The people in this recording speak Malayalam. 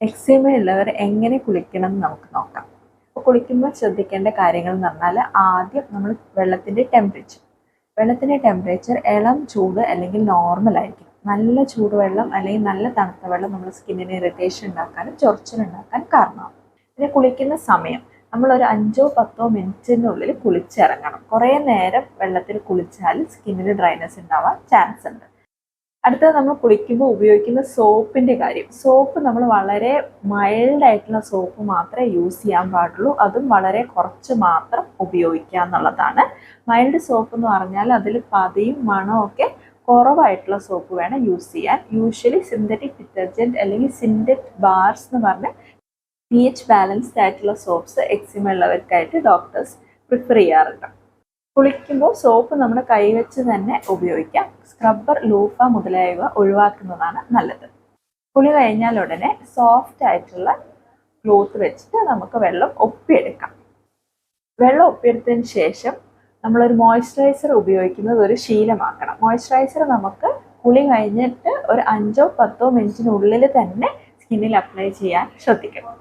എക്സിമ ഉള്ളവർ എങ്ങനെ കുളിക്കണം എന്ന് നമുക്ക് നോക്കാം. അപ്പോൾ കുളിക്കുമ്പോൾ ശ്രദ്ധിക്കേണ്ട കാര്യങ്ങൾ എന്ന് പറഞ്ഞാൽ, ആദ്യം നമ്മൾ വെള്ളത്തിൻ്റെ ടെമ്പറേച്ചർ ഇളം ചൂട് അല്ലെങ്കിൽ നോർമൽ ആയിരിക്കും. നല്ല ചൂടുവെള്ളം അല്ലെങ്കിൽ നല്ല തണുത്ത വെള്ളം നമ്മൾ സ്കിന്നിന് ഇറിറ്റേഷൻ ഉണ്ടാക്കാനും ചൊറിച്ചിലുണ്ടാക്കാനും കാരണമാകും. പിന്നെ കുളിക്കുന്ന സമയം നമ്മളൊരു 5-10 മിനിറ്റിനുള്ളിൽ കുളിച്ചിറങ്ങണം. കുറേ നേരം വെള്ളത്തിൽ കുളിച്ചാൽ സ്കിന്നിന് ഡ്രൈനെസ് ഉണ്ടാവാൻ ചാൻസ് ഉണ്ട്. അടുത്തത് നമ്മൾ കുളിക്കുമ്പോൾ ഉപയോഗിക്കുന്ന സോപ്പിൻ്റെ കാര്യം. സോപ്പ് നമ്മൾ വളരെ മൈൽഡായിട്ടുള്ള സോപ്പ് മാത്രമേ യൂസ് ചെയ്യാൻ പാടുള്ളൂ. അതും വളരെ കുറച്ച് മാത്രം ഉപയോഗിക്കുക എന്നുള്ളതാണ്. മൈൽഡ് സോപ്പ് എന്ന് പറഞ്ഞാൽ അതിൽ പതയും മണമൊക്കെ കുറവായിട്ടുള്ള സോപ്പ് വേണം യൂസ് ചെയ്യാൻ. യൂഷ്വലി സിന്തറ്റിക് ഡിറ്റർജൻറ്റ് അല്ലെങ്കിൽ സിന്തറ്റിക് ബാർസ് എന്ന് പറഞ്ഞ pH ബാലൻസ്ഡ് ആയിട്ടുള്ള സോപ്സ് എക്സിമ ഉള്ളവർക്കായിട്ട് ഡോക്ടേഴ്സ് പ്രിഫർ ചെയ്യാറുണ്ട്. കുളിക്കുമ്പോൾ സോപ്പ് നമ്മുടെ കൈവച്ച് തന്നെ ഉപയോഗിക്കാം. സ്ക്രബ്ബർ, ലൂഫ മുതലായവ ഒഴിവാക്കുന്നതാണ് നല്ലത്. കുളി കഴിഞ്ഞാൽ ഉടനെ സോഫ്റ്റ് ആയിട്ടുള്ള ക്ലോത്ത് വെച്ചിട്ട് നമുക്ക് വെള്ളം ഒപ്പിയെടുക്കാം. വെള്ളം ഒപ്പിയെടുത്തതിന് ശേഷം നമ്മളൊരു മോയ്സ്ചറൈസർ ഉപയോഗിക്കുന്നത് ഒരു ശീലമാക്കണം. മോയ്സ്ചറൈസർ നമുക്ക് കുളി കഴിഞ്ഞിട്ട് ഒരു 5-10 മിനിറ്റിനുള്ളിൽ തന്നെ സ്കിന്നിൽ അപ്ലൈ ചെയ്യാൻ ശ്രദ്ധിക്കണം.